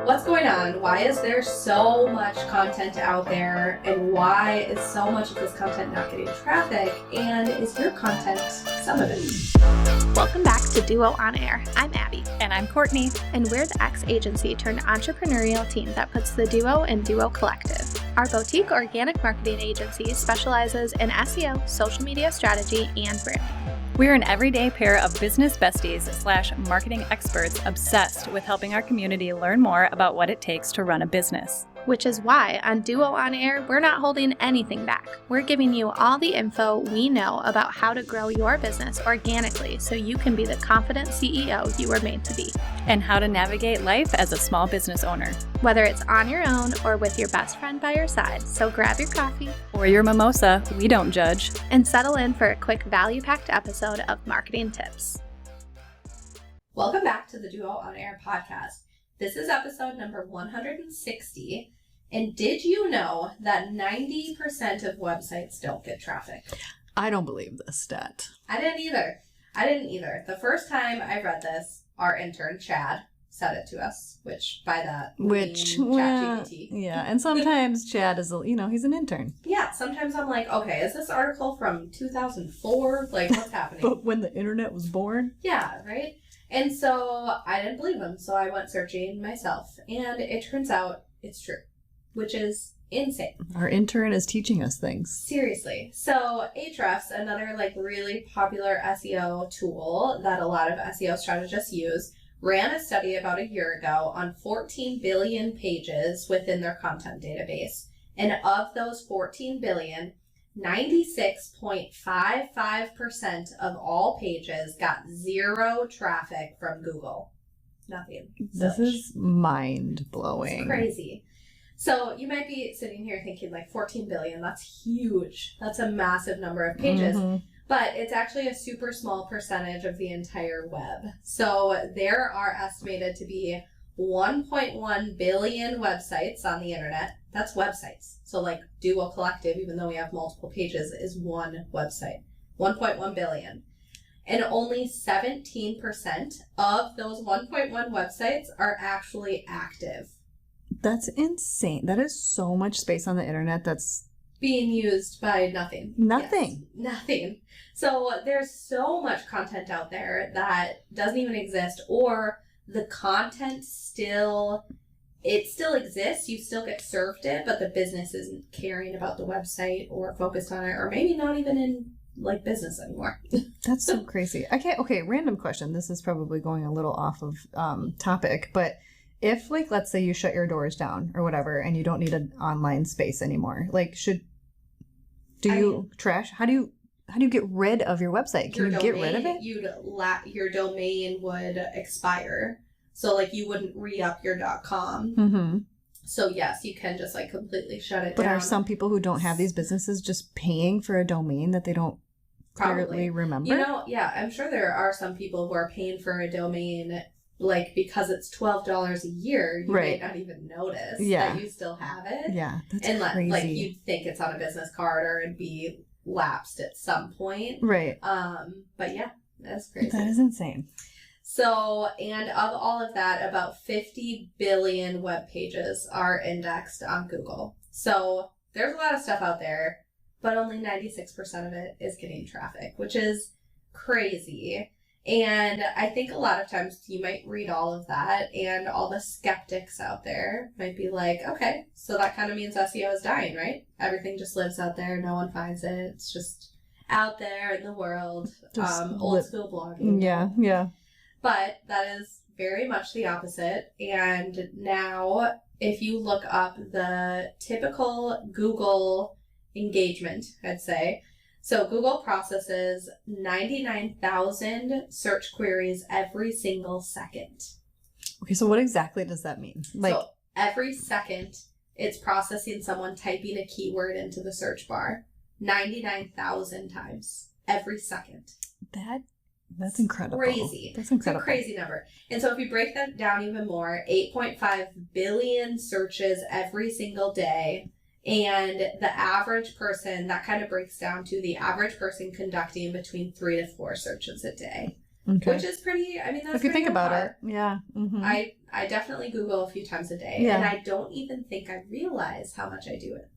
What's going on? Why is there so much content out there? And why is so much of this content not getting traffic? And is your content some of it? Welcome back to Duo On Air. I'm Abby. And I'm Courtney. And we're the ex-agency turned entrepreneurial team that puts the duo in Duo Collective. Our boutique organic marketing agency specializes in SEO, social media strategy, and branding. We're an everyday pair of business besties / marketing experts obsessed with helping our community learn more about what it takes to run a business. Which is why on Duo On Air, we're not holding anything back. We're giving you all the info we know about how to grow your business organically so you can be the confident CEO you were made to be. And how to navigate life as a small business owner. Whether it's on your own or with your best friend by your side, so grab your coffee or your mimosa, we don't judge, and settle in for a quick value-packed episode of Marketing Tips. Welcome back to the Duo On Air podcast. This is episode number 160. And did you know that 90% of websites don't get traffic? I don't believe this stat. I didn't either. The first time I read this, our intern, Chad, said it to us, which by that we mean ChatGPT. Yeah, and sometimes Chad is, he's an intern. Yeah, sometimes I'm like, okay, is this article from 2004? Like, what's happening? But when the internet was born? Yeah, right? And so I didn't believe him, so I went searching myself. And it turns out it's true, which is insane. Our intern is teaching us things. Seriously. So Ahrefs, another really popular SEO tool that a lot of SEO strategists use, ran a study about a year ago on 14 billion pages within their content database. And of those 14 billion, 96.55% of all pages got zero traffic from Google. Nothing. This is mind-blowing. It's crazy. So you might be sitting here thinking 14 billion, that's huge. That's a massive number of pages. Mm-hmm. But it's actually a super small percentage of the entire web. So there are estimated to be 1.1 billion websites on the internet. That's websites. So Duo Collective, even though we have multiple pages, is one website. 1.1 billion. And only 17% of those 1.1 websites are actually active. That's insane. That is so much space on the internet that's being used by nothing. Nothing. Yes, nothing. So there's so much content out there that doesn't even exist, or the content still exists. You still get served it, but the business isn't caring about the website or focused on it, or maybe not even in business anymore. That's so crazy. Okay, random question. This is probably going a little off of topic, but if let's say you shut your doors down or whatever and you don't need an online space anymore, trash? How do you get rid of your website? Can you get rid of it? Your domain would expire. So you wouldn't re-up your .com. Mm-hmm. So yes, you can just completely shut it down. But are some people who don't have these businesses just paying for a domain that they don't clearly remember? Yeah, I'm sure there are some people who are paying for a domain because it's $12 a year, you might not even notice that you still have it. Yeah, that's crazy. You'd think it's on a business card or it'd be lapsed at some point. Right. But yeah, that's crazy. That is insane. So, and of all of that, about 50 billion web pages are indexed on Google. So there's a lot of stuff out there, but only 96% of it is getting traffic, which is crazy. And I think a lot of times you might read all of that and all the skeptics out there might be like, okay, so that kind of means SEO is dying, right? Everything just lives out there. No one finds it. It's just out there in the world. Old school blogging. Yeah. But that is very much the opposite. And now if you look up the typical Google engagement, I'd say, so Google processes 99,000 search queries every single second. Okay, so what exactly does that mean? So every second, it's processing someone typing a keyword into the search bar 99,000 times every second. That's incredible. Crazy. That's incredible. It's a crazy number. And so if you break that down even more, 8.5 billion searches every single day. And the average person, that kind of breaks down to the average person conducting between 3 to 4 searches a day. Okay. which is pretty, I mean, that's if you pretty think about hard. it, yeah. Mm-hmm. I definitely Google a few times a day, Yeah. and I don't even think I realize how much I do it.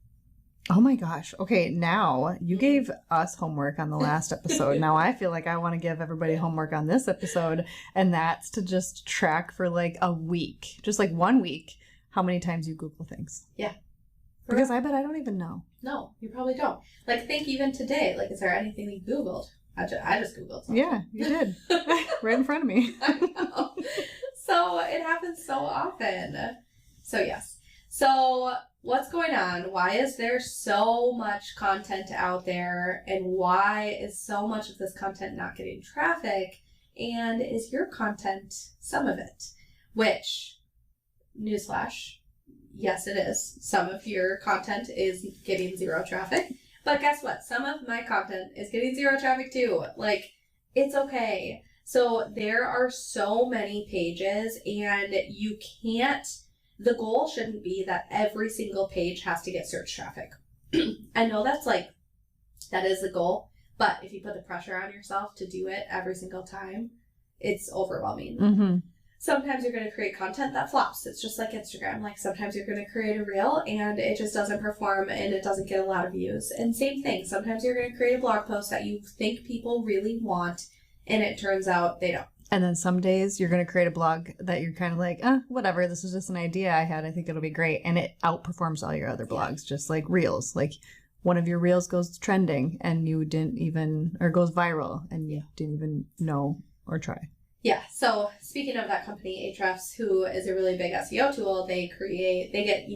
Oh my gosh. Okay, now you gave us homework on the last episode. Now I feel like I want to give everybody homework on this episode, and that's to just track for like a week, just like 1 week, how many times you Google things. Yeah. Because I bet I don't even know. No, you probably don't. Like, think even today, like, is there anything you Googled? I just Googled something. Yeah, you did. Right in front of me. I know. So it happens so often. So yes. So what's going on? Why is there so much content out there? And why is so much of this content not getting traffic? And is your content some of it? Which, newsflash, yes it is. Some of your content is getting zero traffic. But guess what? Some of my content is getting zero traffic too. Like, it's okay. So there are so many pages, and you can't, the goal shouldn't be that every single page has to get search traffic. I know that's like, that is the goal, but if you put the pressure on yourself to do it every single time, it's overwhelming. Mm-hmm. Sometimes you're going to create content that flops. It's just like Instagram. Like, sometimes you're going to create a reel and it just doesn't perform and it doesn't get a lot of views. And same thing. Sometimes you're going to create a blog post that you think people really want and it turns out they don't. And then some days you're going to create a blog that you're kind of like, whatever, this is just an idea I had. I think it'll be great. And it outperforms all your other blogs, just like reels. Like one of your reels goes trending and you didn't even, or goes viral and you didn't even know or try. Yeah. So speaking of that company, Ahrefs, who is a really big SEO tool, they get,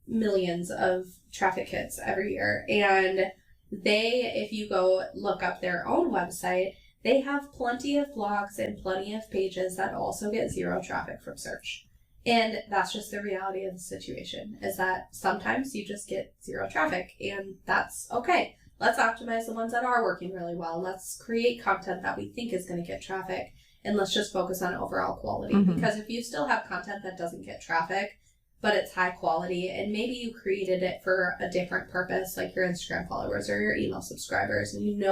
millions of traffic hits every year. And if you go look up their own website, they have plenty of blogs and plenty of pages that also get zero traffic from search. And that's just the reality of the situation, is that sometimes you just get zero traffic, and that's okay. Let's optimize the ones that are working really well. Let's create content that we think is going to get traffic, and let's just focus on overall quality. Mm-hmm. Because if you still have content that doesn't get traffic, but it's high quality, and maybe you created it for a different purpose, like your Instagram followers or your email subscribers, and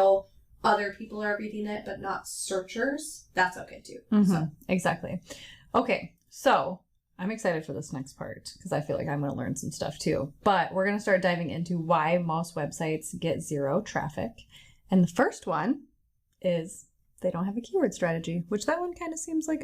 other people are reading it, but not searchers, that's okay too. Mm-hmm. So. Exactly. Okay, so I'm excited for this next part because I feel like I'm going to learn some stuff too. But we're going to start diving into why most websites get zero traffic. And the first one is they don't have a keyword strategy, which that one kind of seems like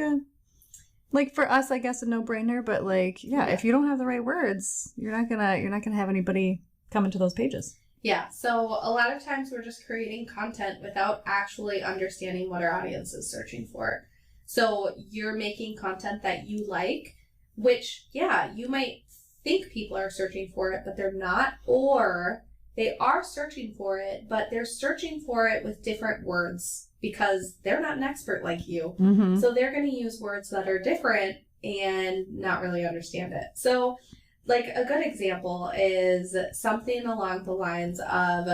for us, I guess, a no-brainer. But if you don't have the right words, you're not gonna have anybody come into those pages. Yeah, so a lot of times we're just creating content without actually understanding what our audience is searching for. So you're making content that you like, which, you might think people are searching for it, but they're not, or they are searching for it, but they're searching for it with different words because they're not an expert like you. Mm-hmm. So they're going to use words that are different and not really understand it. So like a good example is something along the lines of,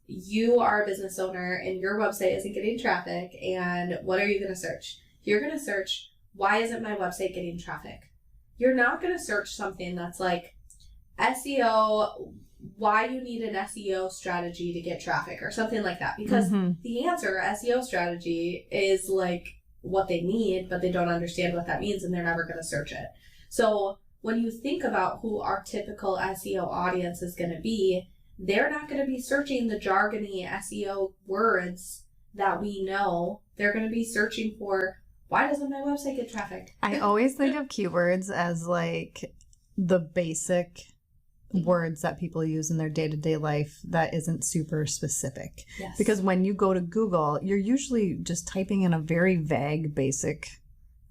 you are a business owner and your website isn't getting traffic, and what are you going to search? You're going to search, why isn't my website getting traffic? You're not going to search something that's like SEO, why you need an SEO strategy to get traffic or something like that. Because the answer, SEO strategy, is like what they need, but they don't understand what that means and they're never going to search it. So when you think about who our typical SEO audience is going to be, they're not going to be searching the jargony SEO words that we know. They're going to be searching for, why doesn't my website get traffic? I always think of keywords as like the basic words that people use in their day-to-day life that isn't super specific. Yes. Because when you go to Google, you're usually just typing in a very vague, basic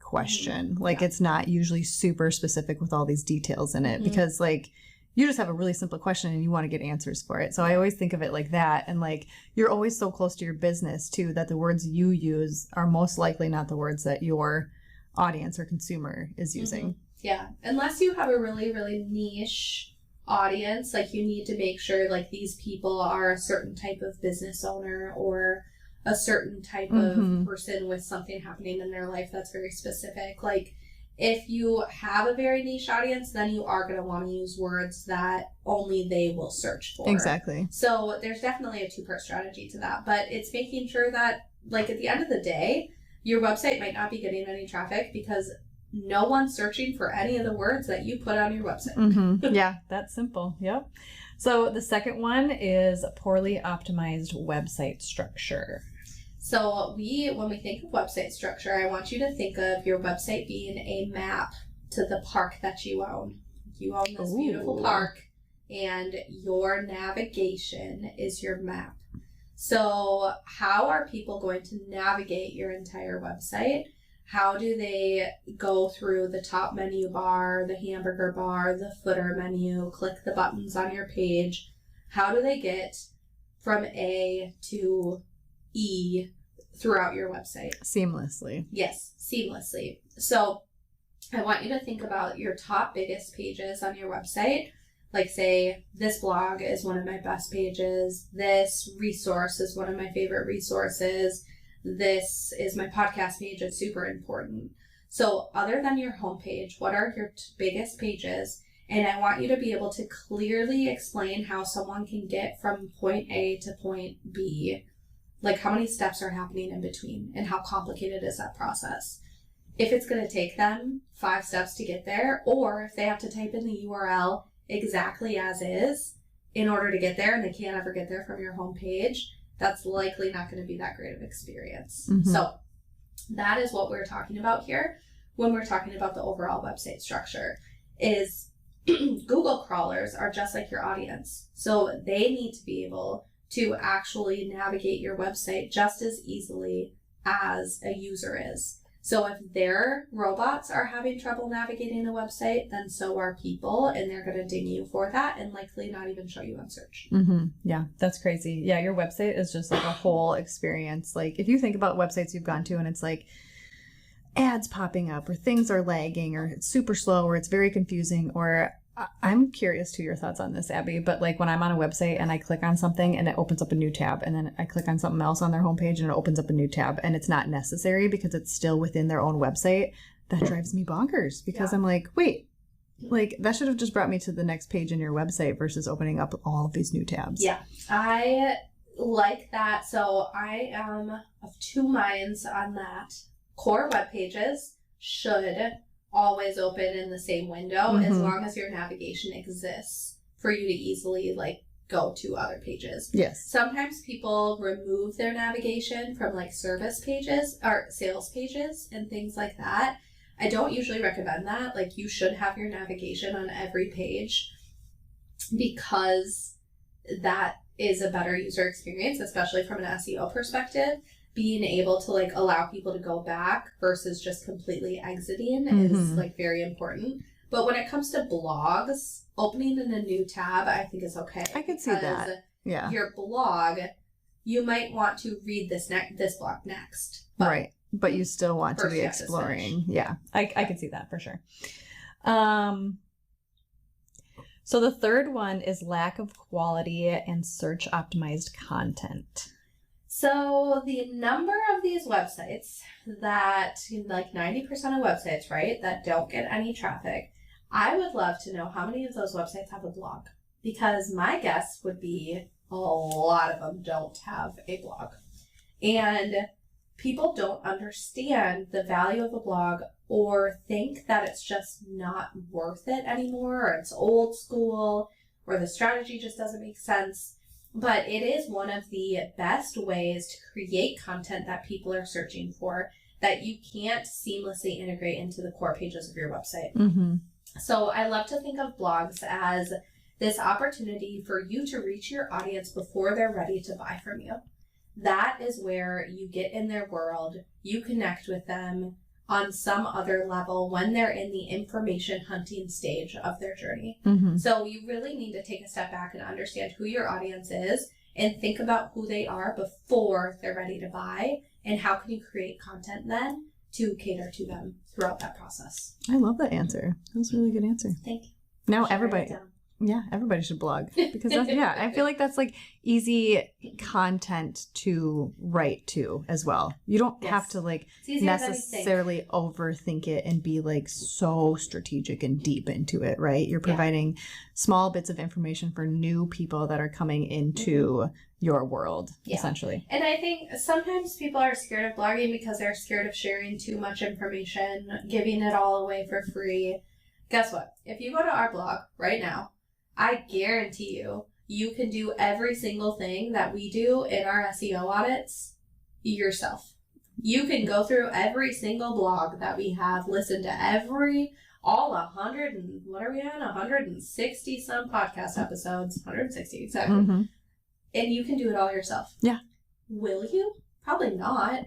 question. Like it's not usually super specific with all these details in it because like you just have a really simple question and you want to get answers for it. So I always think of it like that. And like you're always so close to your business too that the words you use are most likely not the words that your audience or consumer is using. Yeah. Unless you have a really, really niche audience, like you need to make sure like these people are a certain type of business owner or a certain type of person with something happening in their life that's very specific. Like if you have a very niche audience, then you are going to want to use words that only they will search for. Exactly. So there's definitely a two-part strategy to that, but it's making sure that like at the end of the day, your website might not be getting any traffic because no one's searching for any of the words that you put on your website. Mm-hmm. Yeah, that's simple. Yep. So the second one is poorly optimized website structure. So when we think of website structure, I want you to think of your website being a map to the park that you own. You own this beautiful park, and your navigation is your map. So how are people going to navigate your entire website? How do they go through the top menu bar, the hamburger bar, the footer menu, click the buttons on your page? How do they get from A to E throughout your website? Seamlessly. Yes, seamlessly. So I want you to think about your top biggest pages on your website. Like, say, this blog is one of my best pages. This resource is one of my favorite resources. This is my podcast page. It's super important. So other than your homepage, what are your biggest pages? And I want you to be able to clearly explain how someone can get from point A to point B. Like, how many steps are happening in between and how complicated is that process? If it's going to take them 5 steps to get there, or if they have to type in the URL exactly as is in order to get there and they can't ever get there from your homepage, that's likely not going to be that great of experience. Mm-hmm. So that is what we're talking about here when we're talking about the overall website structure. Is Google crawlers are just like your audience. So they need to be able to actually navigate your website just as easily as a user is. So if their robots are having trouble navigating a website, then so are people, and they're going to ding you for that and likely not even show you on search. Mm-hmm. Yeah, that's crazy. Yeah, your website is just like a whole experience. Like, if you think about websites you've gone to and it's like ads popping up or things are lagging or it's super slow or it's very confusing, or I'm curious to your thoughts on this, Abby, but like when I'm on a website and I click on something and it opens up a new tab, and then I click on something else on their homepage and it opens up a new tab, and it's not necessary because it's still within their own website, that drives me bonkers because I'm like, wait, like that should have just brought me to the next page in your website versus opening up all of these new tabs. Yeah, I like that. So I am of two minds on that. Core web pages should always open in the same window as long as your navigation exists for you to easily like go to other pages. Yes. Sometimes people remove their navigation from like service pages or sales pages and things like that. I don't usually recommend that. Like, you should have your navigation on every page because that is a better user experience, especially from an SEO perspective. Being able to like allow people to go back versus just completely exiting is like very important. But when it comes to blogs, opening in a new tab, I think is okay. I could see that. Yeah. Your blog, you might want to read this blog next. Right. But you still want to be First, you have to exploring. finish. Yeah. I could see that for sure. So the third one is lack of quality and search optimized content. So the number of these websites that, like 90% of websites, right, that don't get any traffic, I would love to know how many of those websites have a blog. Because my guess would be a lot of them don't have a blog. And people don't understand the value of a blog or think that it's just not worth it anymore, or it's old school, or the strategy just doesn't make sense. But it is one of the best ways to create content that people are searching for that you can't seamlessly integrate into the core pages of your website. Mm-hmm. So I love to think of blogs as this opportunity for you to reach your audience before they're ready to buy from you. That is where you get in their world, you connect with them on some other level when they're in the information hunting stage of their journey. Mm-hmm. So you really need to take a step back and understand who your audience is and think about who they are before they're ready to buy, and how can you create content then to cater to them throughout that process. I love that answer. That was a really good answer. Thank you. Now Should write everybody, it down. Yeah, everybody should blog because that's, yeah, I feel like that's like easy content to write to as well. You don't Yes. have to like It's easier than you think. necessarily overthink it and be like so strategic and deep into it, right? You're Yeah. providing small bits of information for new people that are coming into your world, Yeah. essentially. And I think sometimes people are scared of blogging because they're scared of sharing too much information, giving it all away for free. Guess what? If you go to our blog right now, I guarantee you can do every single thing that we do in our SEO audits yourself. You can go through every single blog that we have, listen to all 100 and what are we on? 160 some podcast episodes, 160 exactly. Mm-hmm. And you can do it all yourself. Yeah. Will you? Probably not.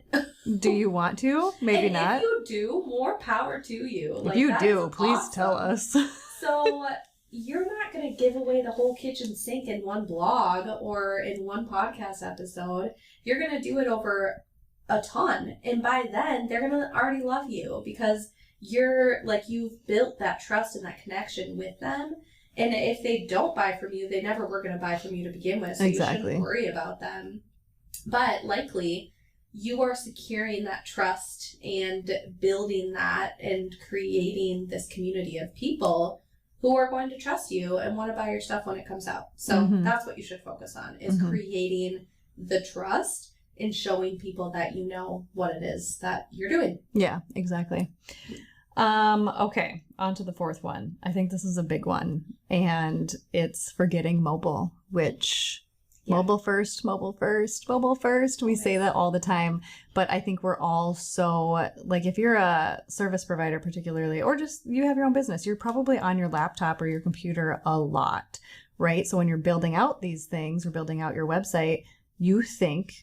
Do you want to? Maybe and not. If you do, more power to you. If you that do, is please awesome. tell us. So you're not going to give away the whole kitchen sink in one blog or in one podcast episode. You're going to do it over a ton. And by then, they're going to already love you because you've built that trust and that connection with them. And if they don't buy from you, they never were going to buy from you to begin with. So Exactly. you shouldn't worry about them. But likely, you are securing that trust and building that and creating this community of people who are going to trust you and want to buy your stuff when it comes out. So Mhm. that's what you should focus on, is Mhm. creating the trust and showing people that you know what it is that you're doing. Yeah, exactly. Okay, on to the fourth one. I think this is a big one, and it's forgetting mobile, which Yeah. mobile first, mobile first, mobile first. We say that all the time, but I think we're all so, like, if you're a service provider particularly, or just you have your own business, you're probably on your laptop or your computer a lot, right? So when you're building out these things or building out your website, you think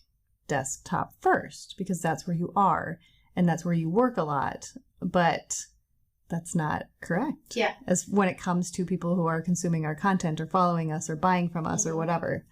desktop first because that's where you are and that's where you work a lot. But that's not correct. Yeah. As when it comes to people who are consuming our content or following us or buying from us or whatever.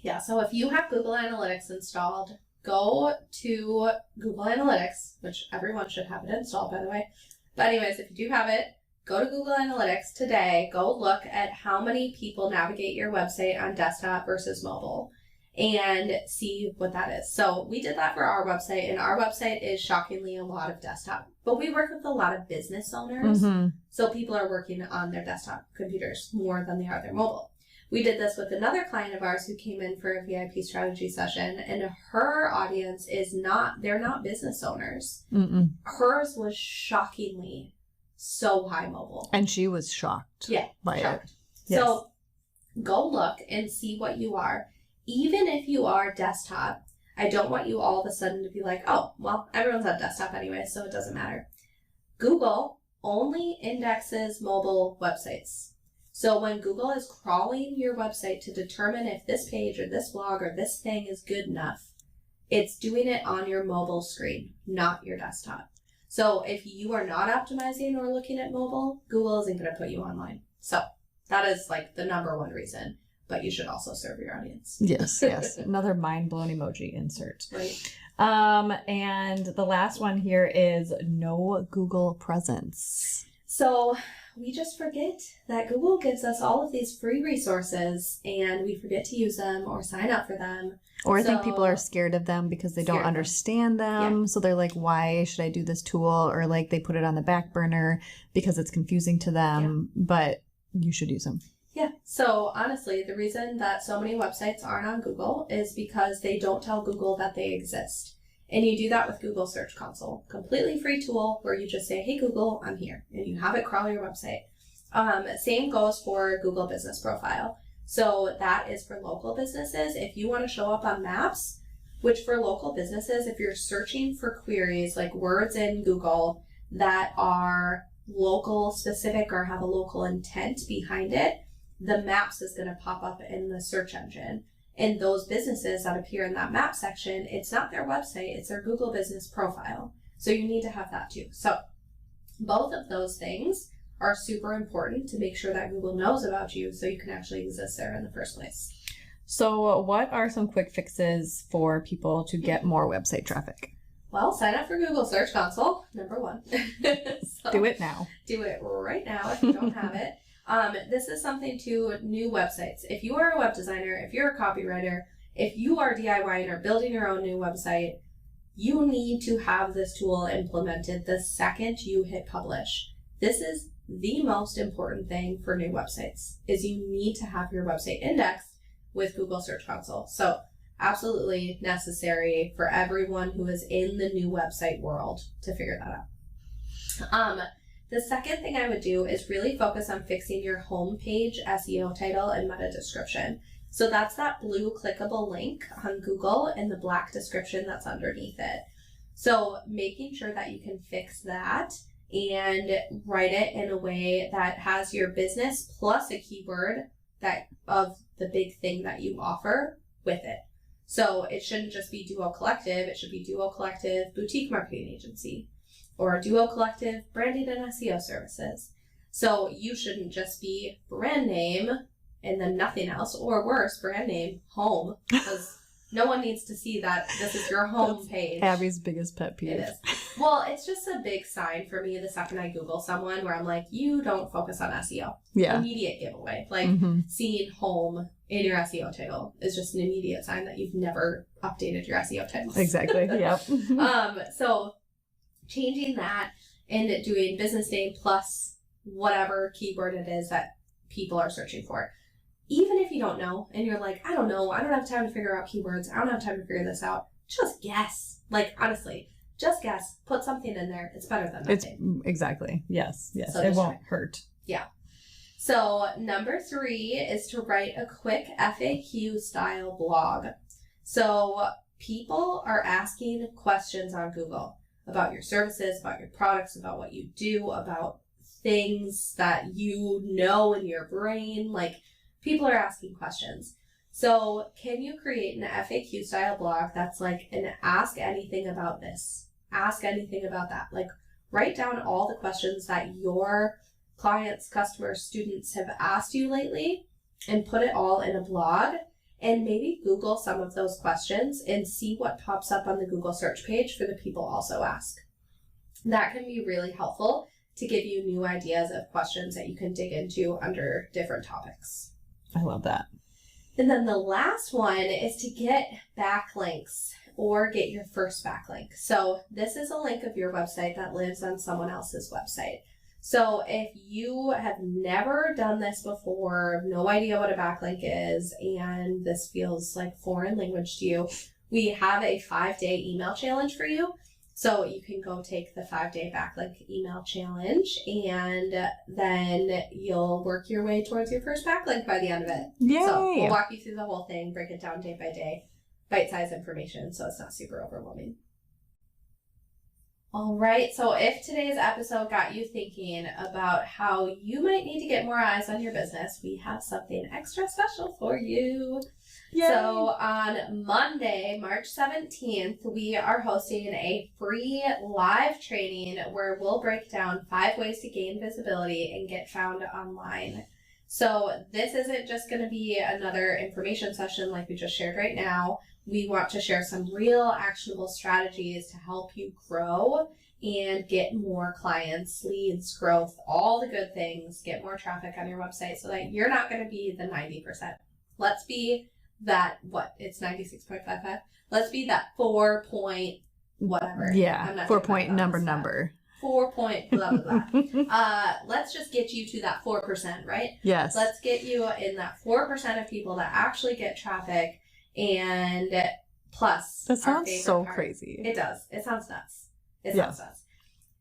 Yeah, so if you have Google Analytics installed, go to Google Analytics, which everyone should have it installed, by the way. But anyways, if you do have it, go to Google Analytics today. Go look at how many people navigate your website on desktop versus mobile and see what that is. So we did that for our website, and our website is shockingly a lot of desktop. But we work with a lot of business owners, Mm-hmm. so people are working on their desktop computers more than they are their mobile. We did this with another client of ours who came in for a VIP strategy session, and her audience they're not business owners. Mm-mm. Hers was shockingly so high mobile. And she was shocked. Yeah, by shocked. it. Yes. So go look and see what you are. Even if you are desktop, I don't want you all of a sudden to be like, oh, well, everyone's on desktop anyway, so it doesn't matter. Google only indexes mobile websites. So when Google is crawling your website to determine if this page or this blog or this thing is good enough, it's doing it on your mobile screen, not your desktop. So if you are not optimizing or looking at mobile, Google isn't going to put you online. So that is like the number one reason, but you should also serve your audience. Yes, yes. Another mind-blown emoji insert. Right. And the last one here is no Google presence. So we just forget that Google gives us all of these free resources and we forget to use them or sign up for them. Or I think So- people are scared of them because they don't Scared of them. understand them. So they're like, why should I do this tool? Or like they put it on the back burner because it's confusing to them, but you should use them. Yeah. So honestly, the reason that so many websites aren't on Google is because they don't tell Google that they exist. And you do that with Google Search Console. Completely free tool where you just say, hey, Google, I'm here. And you have it crawl your website. Same goes for Google Business Profile. So that is for local businesses. If you want to show up on maps, which for local businesses, if you're searching for queries like words in Google that are local specific or have a local intent behind it, the maps is going to pop up in the search engine. And those businesses that appear in that map section, it's not their website, it's their Google Business Profile. So you need to have that too. So both of those things are super important to make sure that Google knows about you so you can actually exist there in the first place. So what are some quick fixes for people to get more website traffic? Well, sign up for Google Search Console, number one. So Do it now. do it right now if you don't have it. This is something to new websites. If you are a web designer, if you're a copywriter, if you are DIYing or building your own new website, you need to have this tool implemented the second you hit publish. This is the most important thing for new websites, is you need to have your website indexed with Google Search Console. So absolutely necessary for everyone who is in the new website world to figure that out. The second thing I would do is really focus on fixing your homepage SEO title and meta description. So that's that blue clickable link on Google and the black description that's underneath it. So making sure that you can fix that and write it in a way that has your business plus a keyword that of the big thing that you offer with it. So it shouldn't just be Duo Collective, it should be Duo Collective Boutique Marketing Agency or Duo Collective Branding and SEO Services. So you shouldn't just be brand name and then nothing else, or worse, brand name home, because no one needs to see that this is your home page. Abby's biggest pet peeve. It is. Well, it's just a big sign for me the second I Google someone where I'm like, you don't focus on SEO. Yeah. Immediate giveaway. Like seeing home in your SEO title is just an immediate sign that you've never updated your SEO titles. Exactly. Yep. So changing that and doing business name plus whatever keyword it is that people are searching for. Even if you don't know and you're like, I don't know, I don't have time to figure out keywords, I don't have time to figure this out, just guess. Like, honestly, just guess. Put something in there. It's better than nothing. Exactly. Yes. So it won't hurt. Yeah. So number 3 is to write a quick FAQ style blog. So people are asking questions on Google about your services, about your products, about what you do, about things that you know in your brain. Like, people are asking questions. So can you create an FAQ style blog that's like an ask anything about this, ask anything about that? Like, write down all the questions that your clients, customers, students have asked you lately and put it all in a blog, and maybe Google some of those questions and see what pops up on the Google search page for the people also ask. That can be really helpful to give you new ideas of questions that you can dig into under different topics. I love that. And then the last one is to get backlinks or get your first backlink. So this is a link of your website that lives on someone else's website. So if you have never done this before, no idea what a backlink is, and this feels like foreign language to you, we have a 5-day email challenge for you. So you can go take the 5-day backlink email challenge, and then you'll work your way towards your first backlink by the end of it. Yay! So we'll walk you through the whole thing, break it down day by day, bite-sized information, so it's not super overwhelming. All right, so if today's episode got you thinking about how you might need to get more eyes on your business, we have something extra special for you. Yay. So on Monday, March 17th, we are hosting a free live training where we'll break down 5 ways to gain visibility and get found online. So this isn't just going to be another information session like we just shared right now. We want to share some real actionable strategies to help you grow and get more clients, leads, growth, all the good things, get more traffic on your website so that you're not going to be the 90%. Let's be that, it's 96.55. Let's be that 4 point whatever. Yeah, 4 point number. 4 point blah, blah, blah. Let's just get you to that 4%, right? Yes. Let's get you in that 4% of people that actually get traffic, and plus. That sounds so crazy. It does. It sounds nuts. It Yeah. sounds nuts.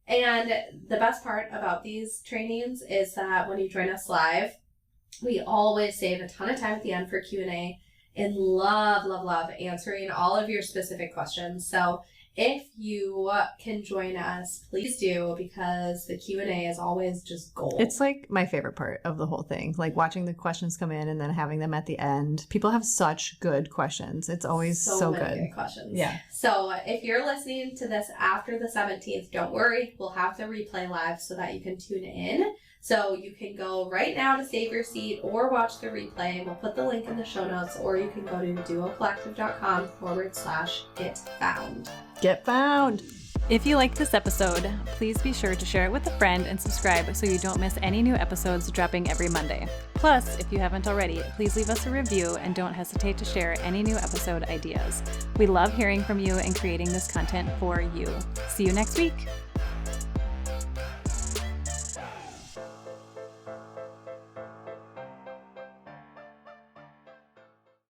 And the best part about these trainings is that when you join us live, we always save a ton of time at the end for Q&A, and love answering all of your specific questions. So if you can join us, please do, because the Q&A is always just gold. It's like my favorite part of the whole thing, like watching the questions come in and then having them at the end. People have such good questions. It's always so many good. questions. Yeah. So if you're listening to this after the 17th, don't worry. We'll have the replay live so that you can tune in. So you can go right now to save your seat or watch the replay. We'll put the link in the show notes, or you can go to duocollective.com/getfound. Get found. If you liked this episode, please be sure to share it with a friend and subscribe so you don't miss any new episodes dropping every Monday. Plus, if you haven't already, please leave us a review and don't hesitate to share any new episode ideas. We love hearing from you and creating this content for you. See you next week.